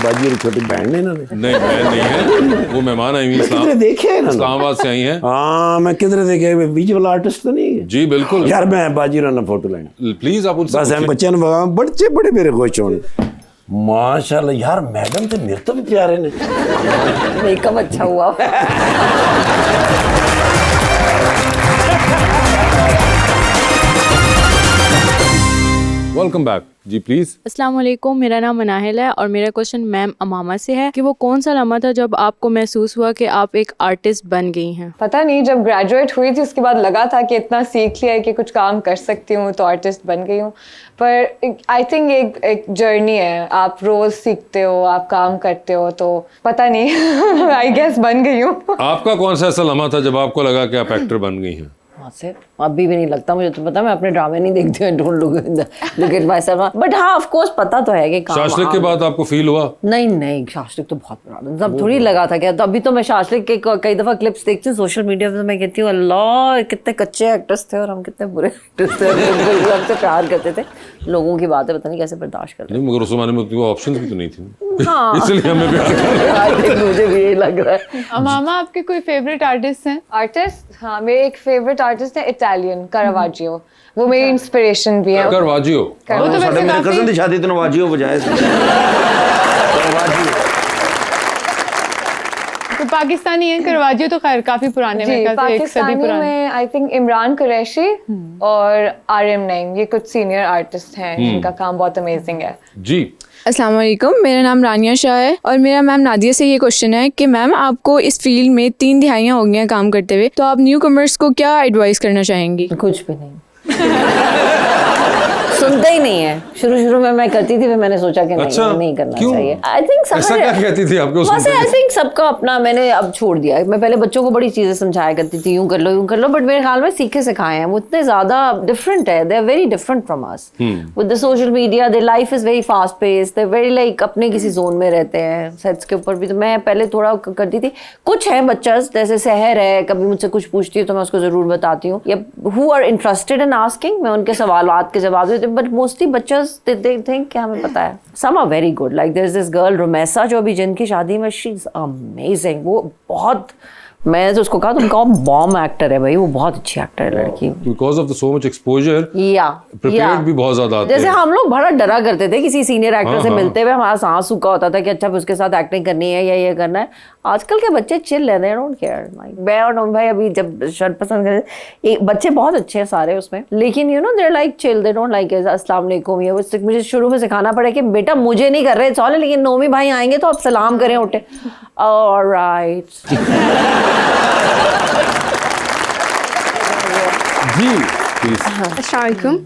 बाजी छोटी बहन ने ना। नहीं बहन नहीं है, वो मेहमान आई हुई किधरे देखे है ना, इस्लामाबाद से आई हैं। हाँ मैं किधरे देखे, बीच वाला आर्टिस्ट तो नहीं है? जी बिल्कुल। यार मैं बाजी ना फोटो लेना प्लीज आप उनसे। बस बच्चे बच्चे बड़े मेरे खुश होने माशाल्लाह। यार मैडम तो मेरे तो भी प्यारे ने, मेकअप अच्छा हुआ। वेलकम बैक जी प्लीज। अस्सलाम वालेकुम, मेरा नाम मनाहिल है और मेरा क्वेश्चन मैम अमामा से है कि वो कौन सा लम्हा था जब आपको महसूस हुआ कि आप एक आर्टिस्ट बन गई हैं? पता नहीं, जब ग्रेजुएट हुई थी उसके बाद लगा था कि इतना सीख लिया है कि कुछ काम कर सकती हूँ तो आर्टिस्ट बन गई हूँ। पर आई थिंक एक जर्नी है, आप रोज सीखते हो, आप काम करते हो, तो पता नहीं आई गेस बन गई हूँ। आपका कौन सा ऐसा लम्हा था जब आपको लगा कि आप एक्टर बन गई हैं? कहाँ से? अभी भी नहीं लगता मुझे, तो पता मैं अपने ड्रामे नहीं देखती हूँ, don't look at my self, but हाँ ऑफ कोर्स पता तो है कि काम शाशलिक के बाद आपको फील हुआ? नहीं शाशलिक तो बहुत पुराना, तब थोड़ी लगा था क्या, तो अभी तो मैं शाशलिक के कई दफा क्लिप्स देखती हूँ सोशल मीडिया पे, तो मैं कहती हूँ अल्लाह कितने कच्चे एक्टर्स थे और हम कितने बुरे एक्टर्स थे, हमसे प्यार करते थे। लोगों की बातें पता नहीं कैसे बर्दाश्त करते। नहीं, मगर उस जमाने में तो ऑप्शंस भी तो नहीं थी। हाँ। इसलिए हमें प्यार मुझे भी यही लग रहा है। मामा आपके कोई फेवरेट आर्टिस्ट हैं? आर्टिस्ट, हाँ मेरे एक फेवरेट आर्टिस्ट है इटालियन, Caravaggio। वो मेरी इंस्पिरेशन भी है। Caravaggio। वो तो वैसे मेरे कजन की शादी तो नवाजियो बजाए तो पाकिस्तानी है करवाजियो, तो खैर काफी पुराने में, जी, एक सदी पाकिस्तानी पुराने। में आई थिंक इमरान कुरैशी और RM नईम, ये कुछ सीनियर आर्टिस्ट हैं जिनका काम बहुत अमेजिंग है। जी अस्सलाम वालेकुम, मेरा नाम रानिया शाह है और मेरा मैम नादिया से ये क्वेश्चन है कि मैम आपको इस फील्ड में 3 दिहाइयाँ हो गई हैं काम करते हुए, तो आप न्यू कमर्स को क्या एडवाइस करना चाहेंगी? कुछ भी नहीं सुनते ही नहीं है। शुरू में मैं करती थी, फिर मैंने सोचा कि अच्छा, नहीं करना क्यों? चाहिए। आई थिंक ऐसा क्या कहती थी आपको सुनते आई थिंक सबका अपना, मैंने अब छोड़ दिया है। मैं पहले बच्चों को बड़ी चीजें समझाया करती थी, यूं कर लो, बट मेरे ख्याल में सीखे सिखाए हैं वो इतने ज्यादा डिफरेंट है, they are very different from us with the social media, their life is very fast paced, they very like अपने किसी जोन में रहते हैं। सेट्स के ऊपर भी तो मैं पहले थोड़ा करती थी। कुछ है बच्चा जैसे सहर है, कभी मुझसे कुछ पूछती है तो मैं उसको जरूर बताती हूँ, या who are interested in asking, मैं उनके सवालात के जवाब देती हूँ। बट मोस्टली बच्चे they think क्या हमें पता है। Some are very good, like there's this girl Rumesa जो अभी जिनकी शादी में, she's amazing, वो बहुत, मैं तो उसको कहा तुम कहो बॉम्ब एक्टर है भाई, वो बहुत अच्छी एक्टर है लड़की। Because of the so much exposure prepared भी बहुत ज्यादा आते जैसे हैं। हम लोग बड़ा डरा करते थे किसी सीनियर एक्टर से मिलते हुए, हमारा सांस सूखा होता था कि अच्छा उसके साथ एक्टिंग करनी है या ये करना है। आजकल के बच्चे चिल रहते हैं, डोंट केयर। मैं और नोम भाई अभी जब शर्ट पसंद करते, बच्चे बहुत अच्छे हैं सारे उसमें, लेकिन you know they are like chill, they don't like अस्सलाम वालेकुम, ये मुझे शुरू में सिखाना पड़ा कि बेटा मुझे नहीं कर रहे चले, लेकिन नोमी भाई आएंगे तो आप सलाम करें उठे। ऑलराइट जी प्लीज। अस्सलाम वालेकुम,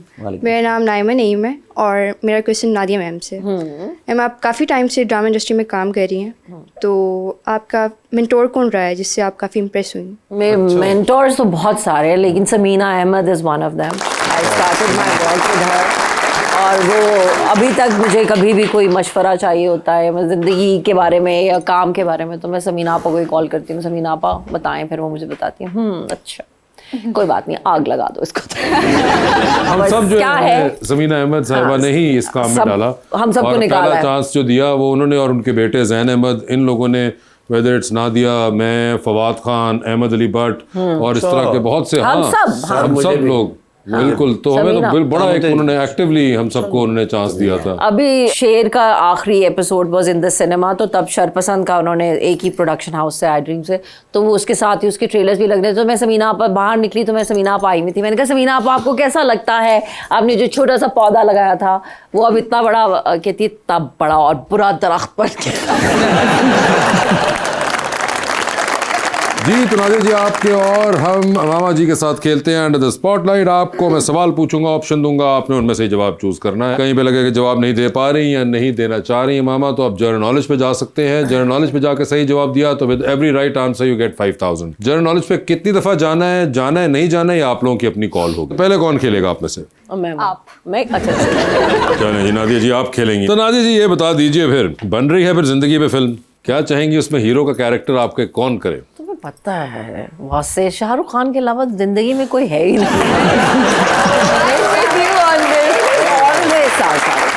मेरा नाम नाइमा नईम है और मेरा क्वेश्चन नादिया मैम से। मैम आप काफ़ी टाइम से ड्रामा इंडस्ट्री में काम कर रही हैं, तो आपका मेंटोर कौन रहा है जिससे आप काफ़ी इम्प्रेस हुई? मेरे मेंटोर्स तो बहुत सारे हैं, लेकिन Samina Ahmed is one of them. I started my work with her, और वो अभी तक मुझे कभी भी कोई मशवरा चाहिए होता है मैं ज़िंदगी के बारे में या काम के बारे में, तो मैं समीना आपा को ही कॉल करती हूँ, समीना आपा बताएं, फिर वो मुझे बताती हैं अच्छा कोई बात नहीं, आग लगा दो इसको। हम सब जो है ज़मीना अहमद साहिबा ने ही इस काम में डाला, हम सबको निकाला पहला चांस जो दिया वो उन्होंने, और उनके बेटे ज़ैन अहमद, इन लोगों ने, वेदर इट्स नादिया, मैं, फवाद खान, अहमद अली भट्ट और इस तरह के बहुत से, हम सब लोग बिल्कुल। तो हमें तो बड़ा एक उन्होंने एक्टिवली हम सबको उन्होंने चांस दिया था। अभी शेर का आखिरी episode was in the cinema, तो तब शरपसंद का उन्होंने एक ही प्रोडक्शन हाउस से, आई ड्रीम से, तो वो उसके साथ ही उसके ट्रेलर्स भी लगने, तो मैं समीना आप बाहर निकली तो मैं समीना आप आई हुई थी। मैंने कहा समीना आप आपको कैसा लगता है, आपने जो छोटा सा पौधा लगाया था वो अब इतना बड़ा, कहती इतना बड़ा और बुरा दरख्त बन गया। जी तो नादिया जी आपके और हम मामा जी के साथ खेलते हैं अंडर द स्पॉटलाइट। आपको मैं सवाल पूछूंगा, ऑप्शन दूंगा, आपने उनमें से जवाब चूज करना है। कहीं पे लगे कि जवाब नहीं दे पा रही या नहीं देना चाह रही है मामा, तो आप जनरल नॉलेज पे जा सकते हैं। जनरल नॉलेज पे जाकर सही जवाब दिया तो with every right answer you get 5000। General knowledge पे कितनी दफा जाना है नहीं जाना है, ये आप लोगों की अपनी कॉल होगी। पहले कौन खेलेगा आप में से? मैं अच्छा चलो जी नादिया जी आप खेलेंगी। तो नादिया जी ये बता दीजिए, फिर बन रही है फिर जिंदगी में फिल्म, क्या चाहेंगी उसमें हीरो का कैरेक्टर आपके कौन करे? तुम्हें पता है वैसे शाहरुख खान के अलावा जिंदगी में कोई है ही नहीं।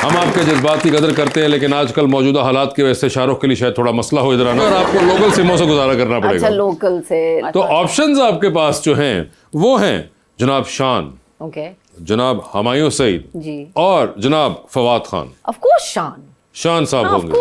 हम आपके जज्बात की कदर करते हैं, लेकिन आजकल मौजूदा हालात की वजह से शाहरुख के लिए शायद थोड़ा मसला हो इधर आना, और आपको लोकल सिमों से गुजारा करना पड़ेगा। अच्छा लोकल से। तो ऑप्शंस आपके पास जो हैं वो हैं जनाब शान, ओके, जनाब हुमायूं सईद जी, और जनाब फवाद खान। ऑफ कोर्स शान साहब होंगे।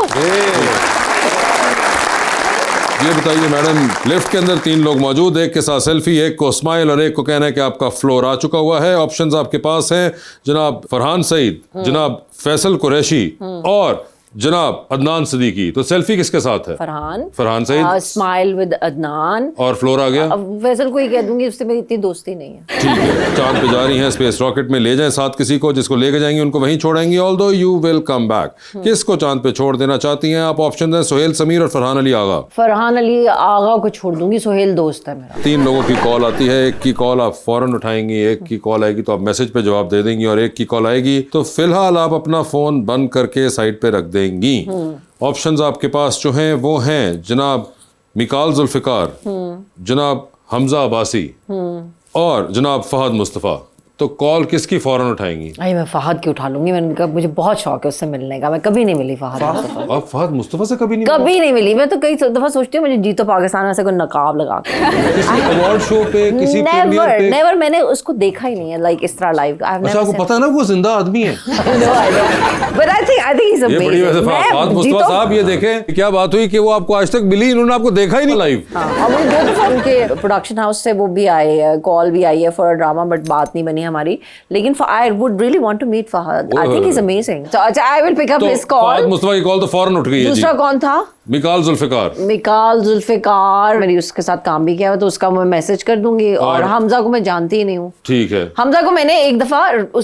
ये बताइए मैडम, लिफ्ट के अंदर 3 लोग मौजूद, एक के साथ सेल्फी, एक को स्माइल और एक को कहना है कि आपका फ्लोर आ चुका हुआ है। ऑप्शंस आपके पास हैं जनाब फरहान सईद, जनाब फैसल कुरैशी और जनाब अदनान सिद्दीकी, तो सेल्फी किसके साथ है? फरहान सईद, स्माइल विद अदनान, और फ्लोर आ गया। अब फैसल को ही कह दूंगी, उससे मेरी इतनी दोस्ती नहीं है। ठीक है, चांद पे जा रही हैं, स्पेस रॉकेट में ले जाएं साथ किसी को, जिसको लेके जाएंगी उनको वहीं छोड़ेंगी, although you will come back. किसको चांद पे छोड़ देना चाहती हैं आप? ऑप्शन हैं सुहेल समीर और फरहान अली आगा। फरहान अली आगा को छोड़ दूंगी, सुहेल दोस्त है मेरा। 3 लोगों की कॉल आती है, एक की कॉल आप फौरन उठाएंगी, एक की कॉल आएगी तो आप मैसेज पे जवाब दे देंगी, और एक की कॉल आएगी तो फिलहाल आप अपना फोन बंद करके साइड पे रख देंगी। ऑप्शंस आपके पास जो हैं वो हैं जनाब मिकाल जुल्फिकार, जनाब हमजा अब्बासी और जनाब फहद मुस्तफ़ा। तो कॉल किसकी फौरन उठाएंगी? अरे मैं फहद की उठा लूंगी, मैंने कहा मुझे बहुत शौक है उससे मिलने का, मैं कभी नहीं मिली फहद मुस्तफ़ा। आप फहद मुस्तफ़ा से कभी नहीं मिली। मैं तो कई दफा सोचती हूँ मुझे जीतो पाकिस्तान में से कोई नकाब लगा के किसी अवार्ड शो पे, किसी प्रीमियर पे? नेवर, मैंने उसको देखा ही नहीं है लाइक इस तरह लाइव। अच्छा, आपको पता है ना वो जिंदा आदमी है? बट आई थिंक इज ये बड़ी वैसे फहद मुस्तफ़ा साहब, ये देखें क्या बात हुई कि वो आपको आज तक मिली, इन्होंने आपको देखा ही नहीं लाइव। अब दो दफा उनके प्रोडक्शन हाउस से वो भी आए है, कॉल भी आई है फॉर अ ड्रामा, बट बात नहीं बनी हमारी। लेकिन I would really want to meet Fahad. I think he's amazing. So I will pick up his call. Fahad Mustafa की कॉल तो फौरन उठ गई है। दूसरा कौन था? मिकाल जुल्फिकार। मैंने उसके साथ काम भी किया हुआ, तो उसका मैं मैसेज कर दूंगी। और हमजा को मैं जानती ही नहीं हूँ। ठीक है। हमजा को मैंने एक दफा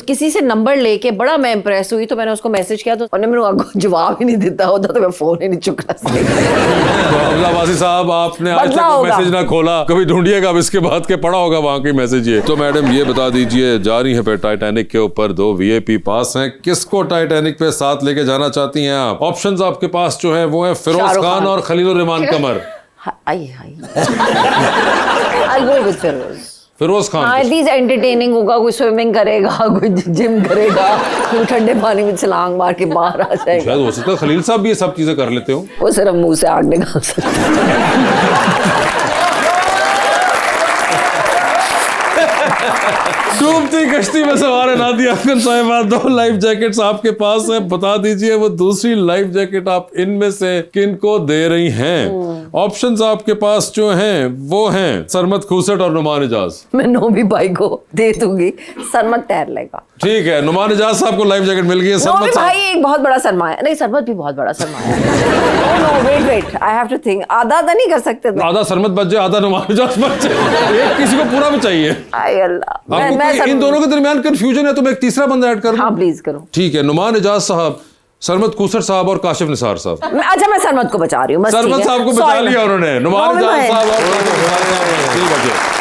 किसी से नंबर लेके बड़ा मैं इम्प्रेस हुई, तो मैंने उसको मैसेज किया, तो उन्होंने मेरे जवाब ही नहीं देता होता, तो मैं फोन ही नहीं चुका। हमजा अब्बासी साहब, आपने आज तक मैसेज ना खोला, कभी ढूंढिएगा, अब इसके बाद के पढ़ा होगा वहाँ की मैसेज। ये तो मैडम ये बता दीजिए, जा रही है पे टाइटैनिक के ऊपर, 2 VIP पास हैं, किसको टाइटैनिक पे साथ लेके जाना चाहती हैं आप? ऑप्शंस आपके पास जो है वो है फिरोज खान और खलीलुर रहमान कमर। फिरोज खान एंटरटेनिंग होगा, कोई स्विमिंग करेगा, कोई जिम करेगा, कोई ठंडे पानी में छलांग मार के बाहर आ जाएगा। शायद हो सकता है खलील साहब भी ये सब चीजें कर लेते हो। वो सिर्फ मुंह से आग निकाल सकते हैं। डूबती कश्ती में सवार है नादिया अख्तर साहिबा, 2 लाइफ जैकेट्स आपके पास है, बता दीजिए वो दूसरी लाइफ जैकेट आप इनमें से किनको दे रही हैं? ऑप्शंस आपके पास जो हैं वो हैं सरमद खूसट और नुमान इजाज। मैं नोबी भाई को दे दूंगी, सरमद तैर लेगा। ठीक है, नुमान इजाज साहब को लाइफ जैकेट मिल गई है। नोबी भाई एक बहुत बड़ा सरमाया, नहीं सरमद भी बहुत बड़ा सरमाया है। No wait I have to think, आधा नहीं कर सकते, आधा सरमद बच जाए, आधा नुमान इजाज बच जाए, एक किसी को पूरा भी चाहिए। आई अल्लाह, आपको इन दोनों के दरमियान कंफ्यूजन है तो मैं एक तीसरा बंदा ऐड करूं? हाँ प्लीज करो। ठीक है, नुमान इजाज साहब, सरमद खूसट साहब और काशिफ निसार साहब। अच्छा मैं सरमद को बचा रही हूँ। सरमद साहब को बचा लिया उन्होंने, नुमान इजाज साहब और काशिफ निसार साहब।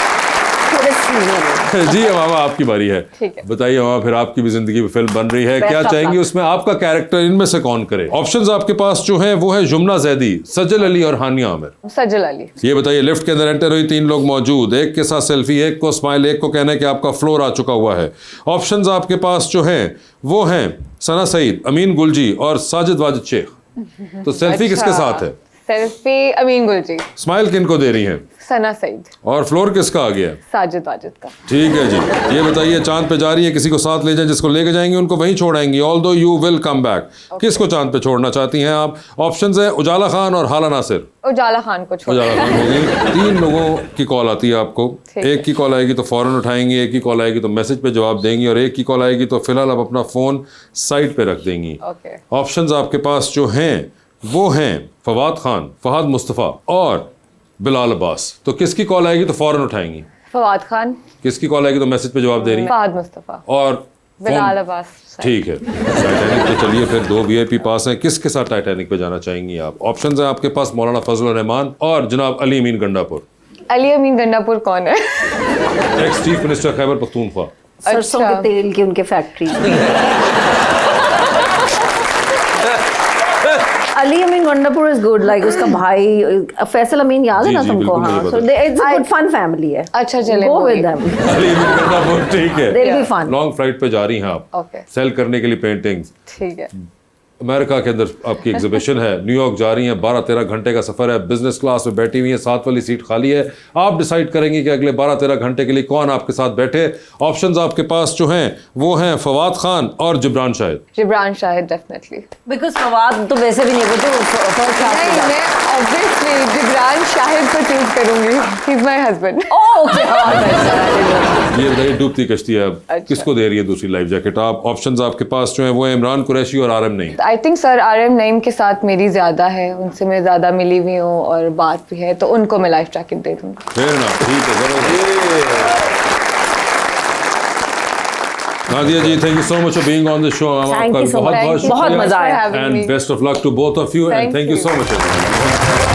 जी अमामा आपकी बारी है, बताइए अमामा, फिर आपकी भी जिंदगी में फिल्म बन रही है, क्या चाहेंगी उसमें आपका कैरेक्टर इनमें से कौन करे? ऑप्शंस आपके पास जो हैं वो है जुमना जैदी, सजल अली और हानिया आमिर। सजल अली। ये बताइए, लिफ्ट के अंदर एंटर हुई, 3 लोग मौजूद, एक के साथ सेल्फी, एक को स्माइल, एक को कहना है कि आपका फ्लोर आ चुका हुआ है। ऑप्शंस आपके पास जो हैं वो हैं सना सईद, अमीन गुलजी और साजिद वाजिद शेख। तो सेल्फी किसके साथ है? सेल्फी अमीन गुलजी। स्माइल किन को दे रही हैं? सना सईद। और फ्लोर किसका आ गया? साजिद वाजिद का। ठीक है जी, ये बताइए, चांद पे जा रही है, किसी को साथ ले जाए, जिसको लेके जाएंगे उनको वहीं छोड़ाएंगी, although you will come back. किसको चांद पे छोड़ना चाहती हैं आप? ऑप्शंस है उजाला खान और हाला नासिर। उजाला खान को छोड़। उजाला खान होगी। 3 लोगों की कॉल आती है आपको, एक की कॉल आएगी तो फौरन उठाएंगी, एक की कॉल आएगी तो मैसेज पे जवाब देंगी, और एक की कॉल आएगी तो फिलहाल आप अपना फोन साइड पे रख देंगी। ऑप्शंस आपके पास जो हैं वो हैं फवाद खान, फहद मुस्तफ़ा और बिलाल अब्बास। तो किसकी कॉल आएगी तो फौरन उठाएंगी? फवाद खान। किसकी कॉल आएगी तो मैसेज पे जवाब दे रही? फहद मुस्तफ़ा और बिलाल अब्बास। ठीक है, टाइटैनिक पे चलिए, फिर 2 VIP पास हैं, किसके साथ टाइटैनिक पे जाना चाहेंगी आप? ऑप्शंस हैं आपके पास मौलाना फजलुर रहमान और जनाब अली अमीन गंडापुर। अली अमीन गंडापुर कौन है? Ex chief minister Khyber Pakhtunkhwa. सरसों के तेल की उनके factory. Ali Amin Gandapur is good, like उसका भाई फैसल अमीन याद है ना तुमको? हाँ, so it's a good fun family है। अच्छा चले, go with them. Ali Amin Gandapur, ठीक है, They'll be fun। Long flight पे जा रही हैं आप, ओके, सेल करने के लिए पेंटिंग्स। ठीक है। अमेरिका के अंदर आपकी एग्जीबिशन है, न्यूयॉर्क जा रही हैं, 12-13 घंटे का सफर है, बिजनेस क्लास में बैठी हुई है, 7 वाली सीट खाली है। आप डिसाइड करेंगे कि अगले 12-13 घंटे के लिए कौन आपके साथ बैठे। ऑप्शंस आपके पास जो हैं वो हैं फवाद खान और जिब्रान शाहिद। जिब्रान शाहिद डेफिनेटली, बिकॉज फवाद तो वैसे भी नहीं, ऑब्वियसली जिब्रान शाहिद को चूज करूंगी, he is my husband. Okay ये बताइए, डूबती कश्ती है अब किसको दे रही है दूसरी लाइफ जैकेट? आप ऑप्शंस आपके पास जो है वो है इमरान कुरैशी और RM Naeem. I think sir RM Naeem के साथ मेरी ज्यादा है, उनसे मैं ज्यादा मिली हुई हूँ और बात भी है, तो उनको मैं लाइफ जैकेट दे दूंगी। फेयर ना, ठीक है, जबरदस्त। Nadia ji, thank you so much for being on the show. Thank you so much. बहुत बहुत मजा आया। And best of luck to both of you and thank you so much.